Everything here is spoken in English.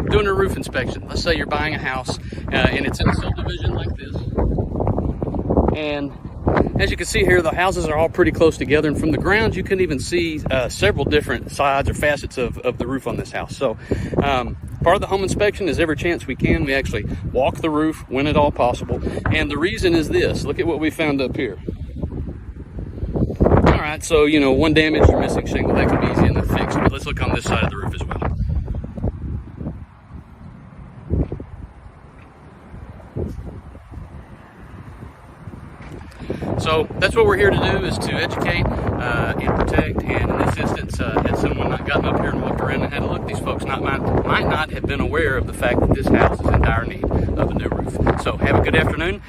doing a roof inspection. Let's say you're buying a house and it's in a subdivision like this. And as you can see here, the houses are all pretty close together, and from the ground you can even see several different sides or facets of the roof on this house. So part of the home inspection is every chance we can, we actually walk the roof when at all possible. And the reason is this: look at what we found up here. All right, so you know, one damage or missing shingle, that can be easy enough to fix, but let's look on this side of the roof as well. So that's what we're here to do, is to educate and protect. And in this instance, had someone not gotten up here and walked around and had a look, these folks might not have been aware of the fact that this house is in dire need of a new roof. So have a good afternoon.